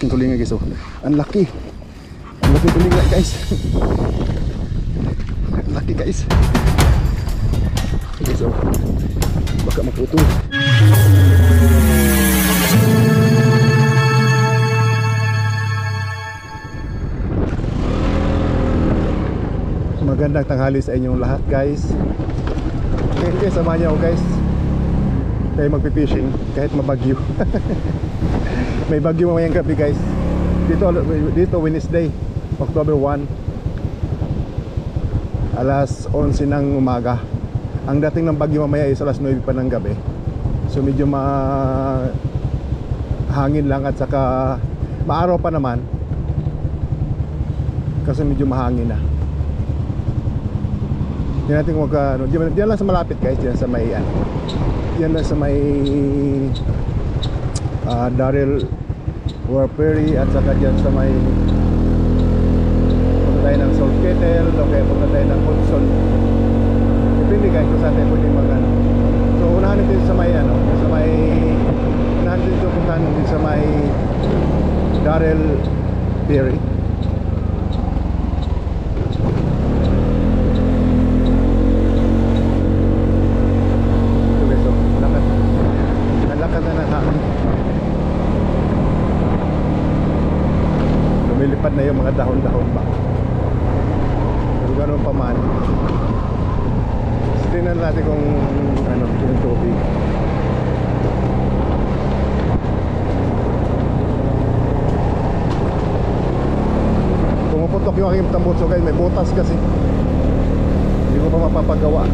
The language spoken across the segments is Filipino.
laking tulingan guys. Oh, ang laki. Ang laking tulingan guys. Ang laki guys. Okay, so baka maputol. Magandang tanghali sa inyong lahat guys. Okay guys, samahan niyo ako guys. Tayo magpipishing kahit mabagyo. May bagyo mamayang gabi guys. Dito Wednesday, October 1, alas 11 ng umaga. Ang dating ng bagyo mamaya is alas 9 pa ng gabi. So medyo hangin lang at saka maaraw pa naman. Kasi medyo mahangin na. Diyan natin kung diyan lang sa malapit guys, diyan sa may diyan lang sa may Darrell War Ferry at saka diyan sa may punta tayo ng Salt Kettle o kaya punta tayo ng Hudson. Depende guys kung saan tayo pwede mag-ano. So unahan natin sa may unahan natin ito puntahan natin sa may Darrell Ferry. Lumilipad na yung mga dahon-dahon pa. Pero ganoon pa man, tingnan natin kung yung tubig. Pumuputok yung aking tambutso guys, may butas kasi hindi ko pa mapapagawa.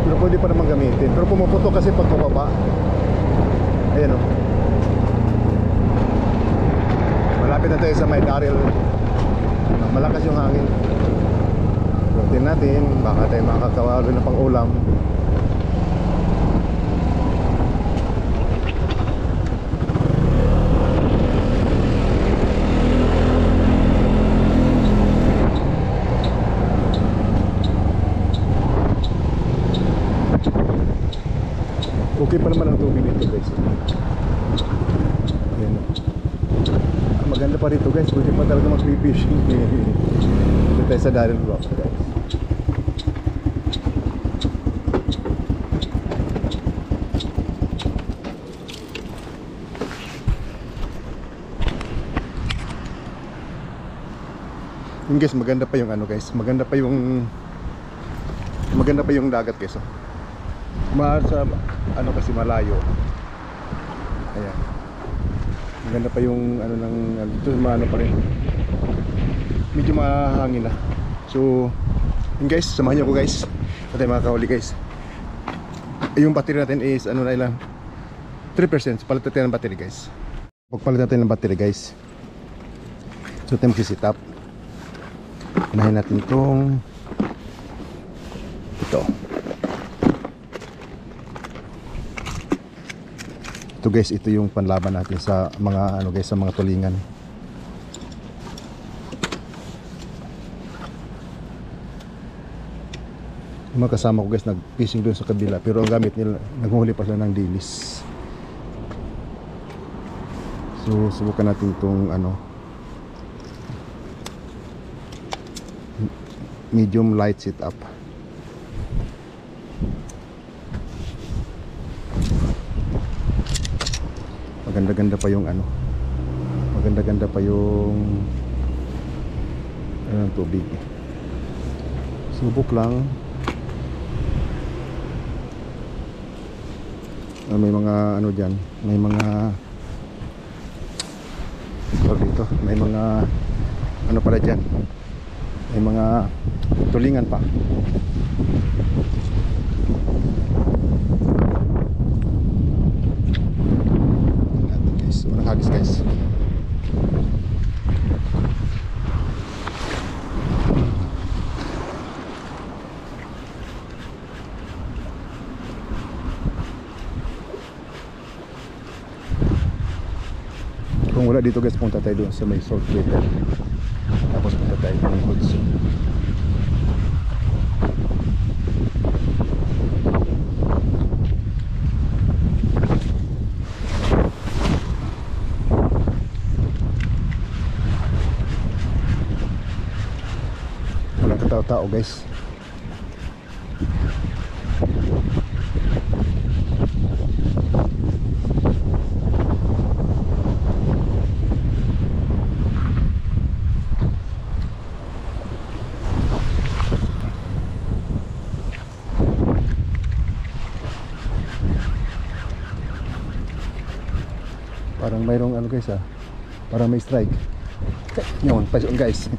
Pero pwede pa naman gamitin. Pero pumuputok kasi pag pababa. Ayan o. Malapit na tayo sa may Darrell. Malakas yung hangin. Lutin natin, baka tayo makakawalo na pang ulam. Okay pa naman ang tubig dito guys. Ayan. Maganda pa rito guys, pwede pa talaga mag-fishing. Dito tayo sa Darrell Rocks guys. Yung guys, maganda pa yung guys, maganda pa yung dagat guys. Sa kasi malayo. Ayan. Maganda pa yung dito pa rin. Medyo mahangin na. So, yun guys, samahan niyo ko guys. Patay mga kahuli guys. Yung battery natin is na ilang 3%. Palit natin ng battery guys. Pagpalit natin ng battery guys. So, tayo mag-sit up. Unahin natin itong ito. Ito guys, ito yung panlaban natin sa mga guys, sa mga tulingan. Yung mga kasama ko guys, nag-fishing doon sa kabila, pero ang gamit nila, naghuli pa sila ng dilis. So subukan natin itong medium light sit up. Maganda-ganda pa yung maganda-ganda pa yung tubig. Subok lang. May mga diyan, may mga dito, may mga pala diyan. May mga tulingan pa. Hagis guys. Kung wala dito guys, punta tayo doon sa may Salt Kettle. Tapos punta tayo ng Hudson. katao-tao guys. Parang mayroong ano guys parang may strike. Yun, pass on guys.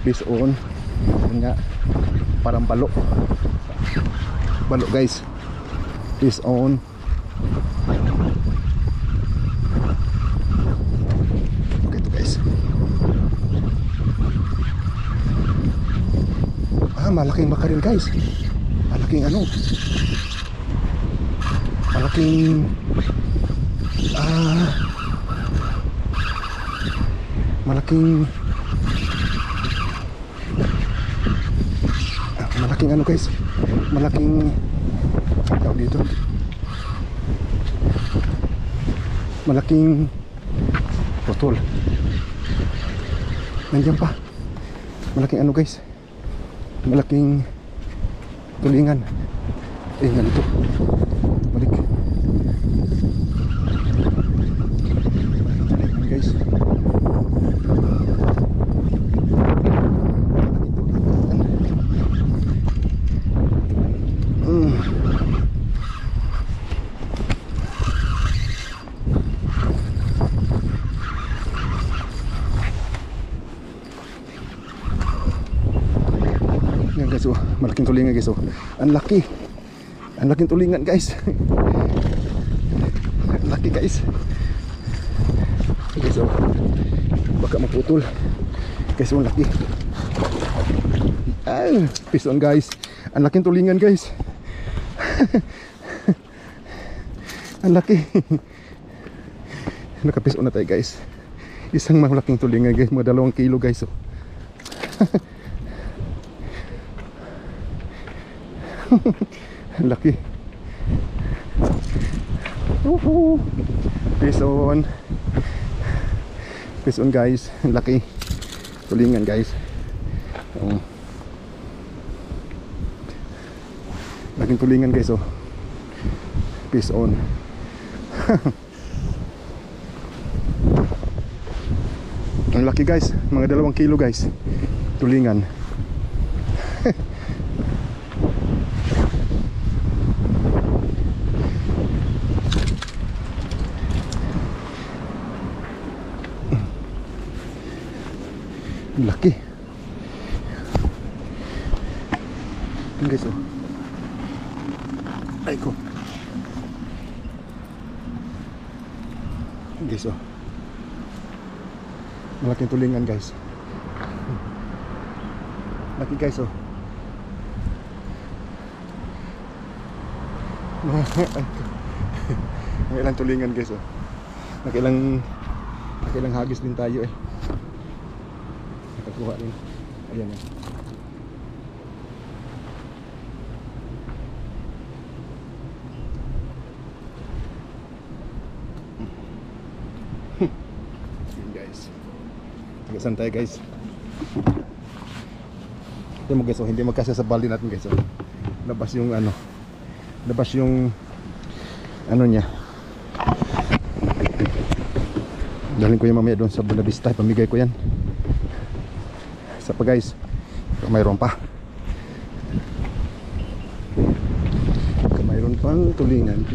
Pass on. Yun nga, parang balo guys. Pass on. Okay to guys. Malaking makaril guys. Malaking ano, malaking malaking ano guys, malaking tawag dito, malaking putol. Nandiyan pa, malaking ano guys, malaking tulingan. Ganito balik guys. Yan guys, malaking tulingan guys. Ang laking tulingan guys. Ang laki guys. Guys, baka maputol guys. Ang laki. Pison guys. Ang laking tulingan guys. Ang laki. Nakapison na tayo guys. Isang malaking tulingan guys, mga 2 kilo guys. Ang laki. Pison guys. Ang laki tulingan guys. Laking tulingan guys. Pison. Ang laki guys, mga 2 kilo guys. Tulingan. Laki. Yan guys. Ay ko. Yan guys. Malaking tulingan guys. Laki guys. Nakailang tulingan guys. Nakailang hagis din tayo nakakuha din. Ayan yan. Yun guys. Tagasan tayo guys. Ito mo guys, hindi magkasya sa balde natin guys. Labas yung ano, labas yung ano niya. Dalhin ko yung mamaya doon sa Buena Vista. Pamigay ko yan. Isa pa guys, mayroon pa. Mayroon pang tulingan.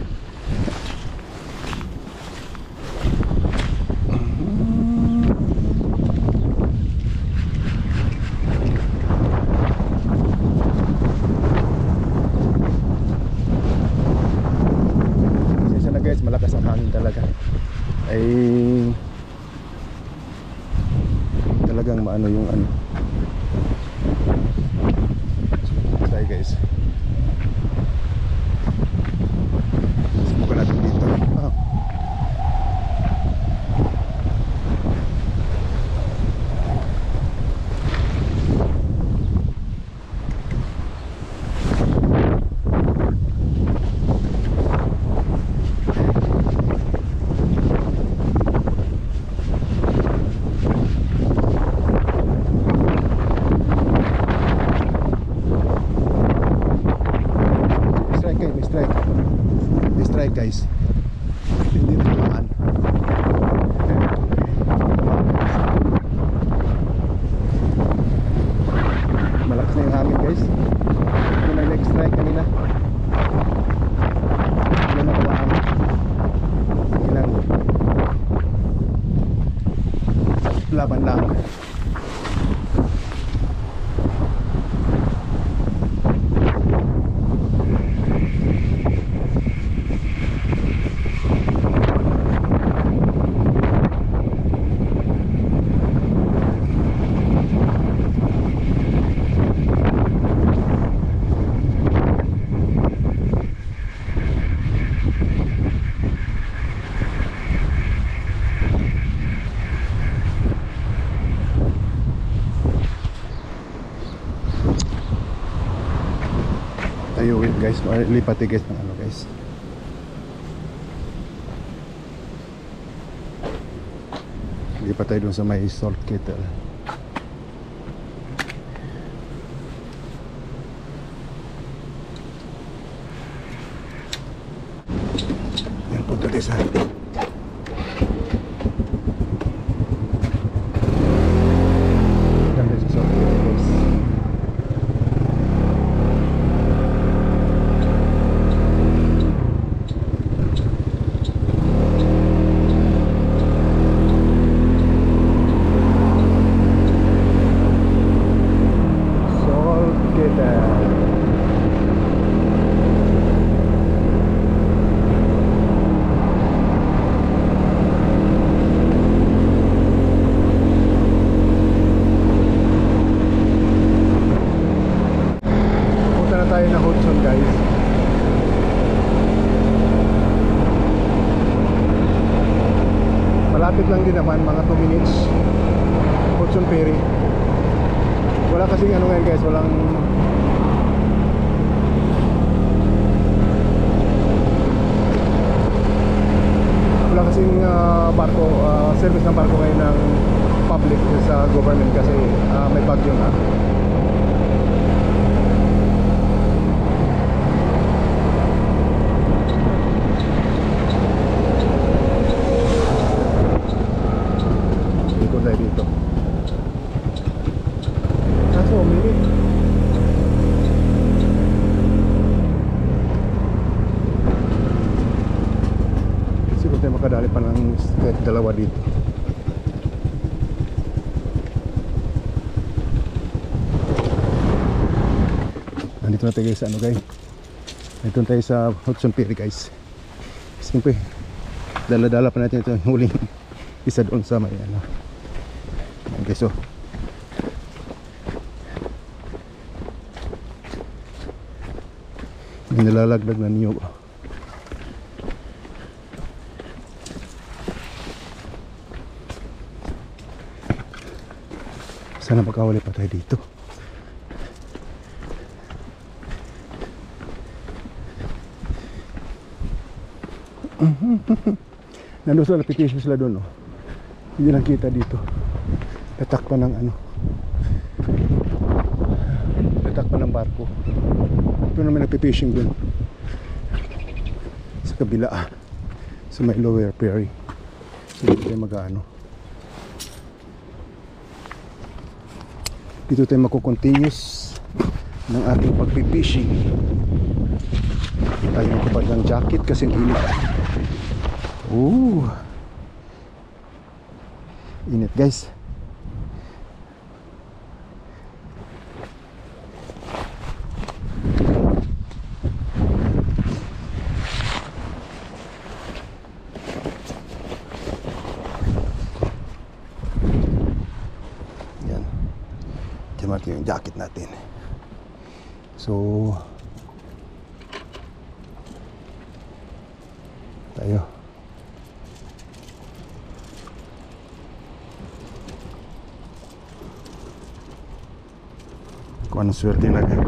Isa na guys, malakas ang hangin talaga. Ay talagang maano yung ano. Tayo guys. Subukan natin dito. tayo guys, lipat tayo guys ng ano guys. Lipat tayo dun sa may salt kettle. Yan, punta tayo sa malapit lang din naman, mga 2 minutes. Hudson Ferry. Wala kasing ano ngayon guys, walang barko, service ng barko ngayon ng public sa government kasi may bagyo na. Ikot tayo dito. Kaso umilit. Siguro tayo makadali pa ng kahit dalawa dito. Nandito na tayo guys sa ano guys. Nandito na tayo sa Hudson Ferry guys. Siyempre dala-dala pa natin ito yung huling isa doon sa may ano. Ayan guys, oh. May nalalaglag na niyog. Sana makahuli pa tayo dito. Nandun sa napitisyo sila doon, oh. Hindi lang kita dito. Tatakpan ng ano, tatakpan ng barko. Ito naman nagpipishing doon sa kabila, sa may lower ferry. So dito tayo mag-ano, dito tayo makukontinuous ng ating pagpipishing. Tayo magkapag ng jacket kasi init. Init guys. Yan. Diyan natin yung jacket natin. So tayo. Kung anong swerte na ka.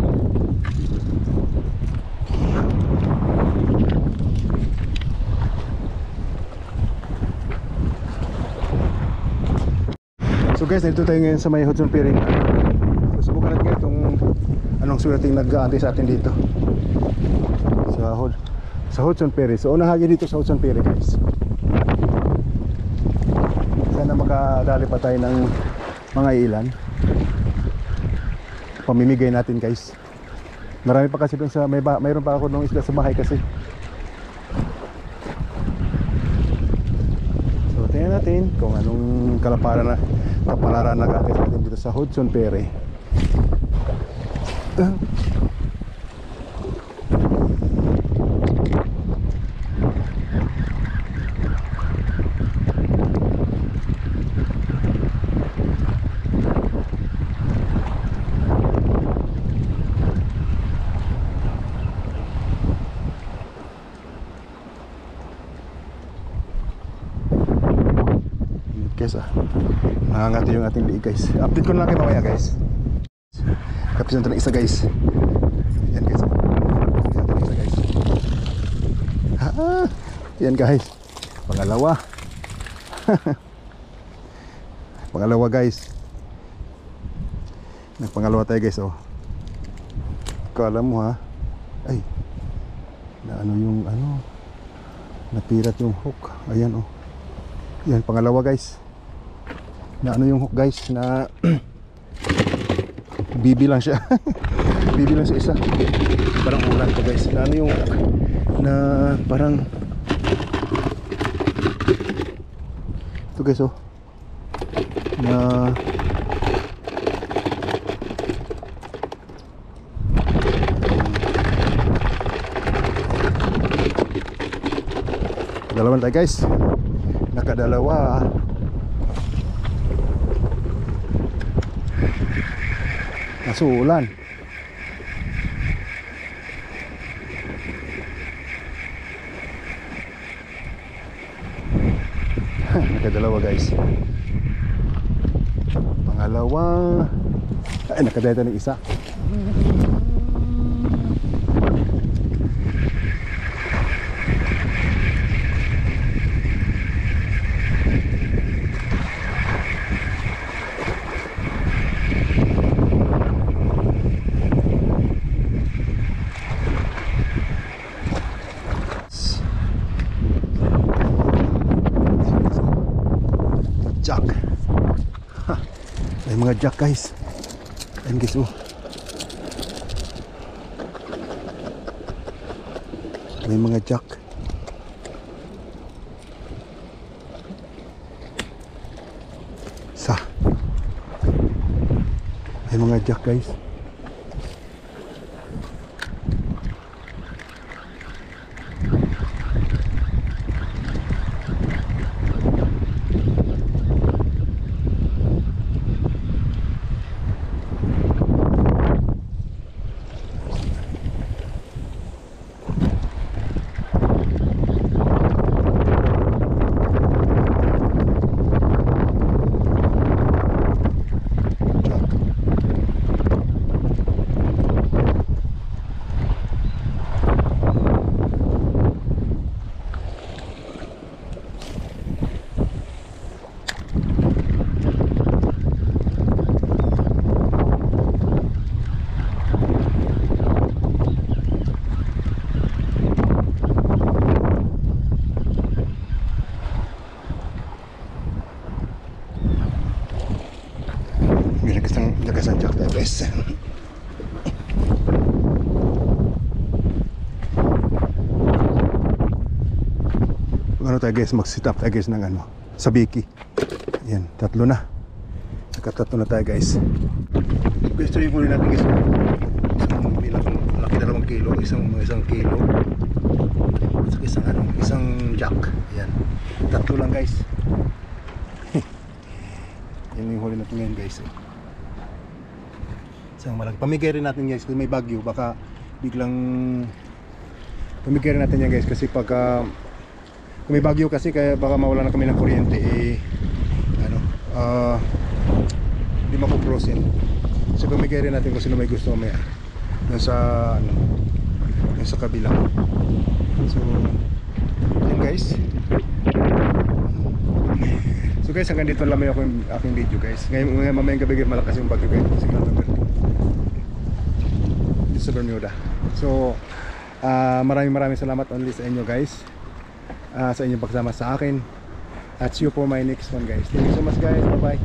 So guys, dito tayo ngayon sa may Hudson Ferry. Susubukan natin itong anong swerte yung nag-aantay sa atin dito sa Hudson Ferry. So unahan dito sa Hudson Ferry guys. Sana makadali pa tayo ng mga ilan. Pamimigay natin guys. Marami pa kasi doon sa mayroon pa ako nung isla sa bahay kasi. So tingnan natin kung anong kapalaran nag-aantay sa atin dito sa Hudson Ferry. Guys, nakangati yung ating liig guys. Update ko na lang kayo mamaya guys. Kapisan ito ng isa guys. Yan guys. Yan guys, pangalawa. Pangalawa guys. Nagpangalawa tayo guys, oh. Kala mo ha. Ay, na ano yung ano, napirat yung hook. Ayan, oh. Yan, pangalawa guys. Na ano yung hook guys, na bibi lang siya. Bibi lang sa isa. Parang ulan to guys. Na ano yung hook, na parang ito guys, oh. Na dalawa tayo guys. Nakadalawa. Nasuulan. Nakadalawa guys. Pangalawa. Ay, nakadeta ng isa. Jack. Ha, may mga jack guys. Ayun guys, oh. May mga jack. May mga jack guys. Lagasan jack tayo guys. Ano tayo guys, mag-sit up tayo guys ng ano, sa biki. Yan, tatlo na. Nakatatlo na tayo guys. Gusto yung huli natin guys. Isang bilang laki, 2 kilo, isang kilo. Isang jack. Yan. Tatlo lang guys. Yan yung huli natin ngayon guys. Isang malaki. Pamigay rin natin guys kasi may bagyo, baka biglang pamigay rin natin yan guys kasi pagka kung may bagyo kasi kaya baka mawala na kami ng kuryente, hindi makuprosin. So pamigay rin natin kung sino may gusto mamaya dun sa dun sa kabila. So yan guys. So guys, hanggang dito lang yung aking video guys. Ngayon mamayang gabi malakas yung bagyo guys. Sige lang sa Bermuda. So maraming salamat only sa inyo guys, sa inyong pagsama sa akin, at see you for my next one guys. Thank you so much guys. Bye bye.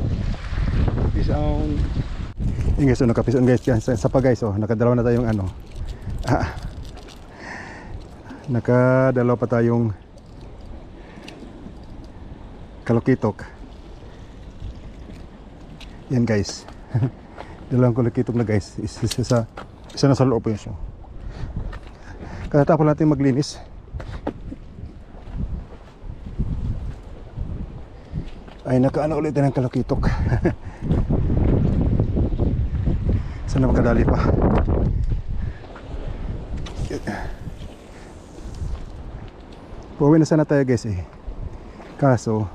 Peace out. Yung guys, so nakapeace on guys sa pa guys. Oh, nakadalawa na tayong ano, nakadalawa pa tayong kalokitok. Yan guys. Dalawang kalokitok na guys. Isa na sa loob po yun siya. Katatapos natin maglinis. Ay nakaano ulit ng kalokitok. Sana makadali pa. Pauwi na sana tayo guys eh. Kaso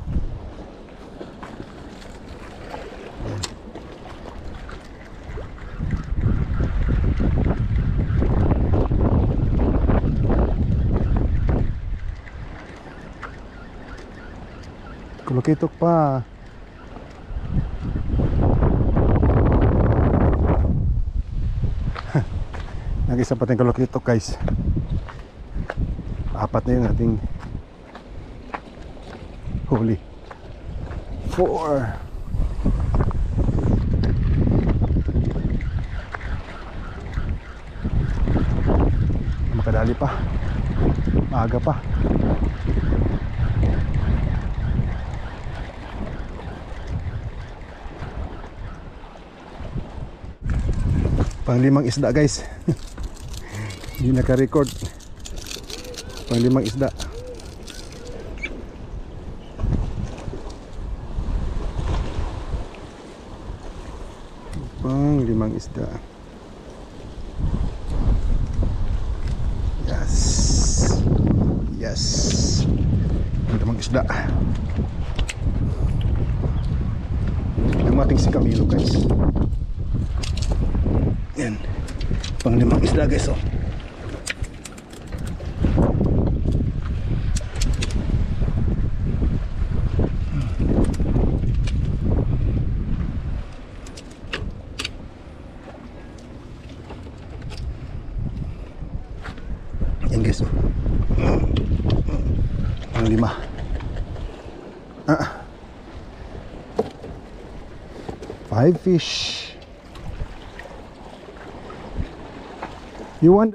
Kulukitok pa. Nag-isa pa tayong kulukitok guys. Apat na yung ating huli. 4. Makadali pa. Maaga pa. Pang-5 isda guys. Hindi naka-record. Pang-5 isda. Pang-5 isda. Yes. Yes. Pang-5 isda. Dumating si Camilo guys. Yan. Pang-5 isda guys oh. Yan guys oh. Pang-5. 5 fish. You want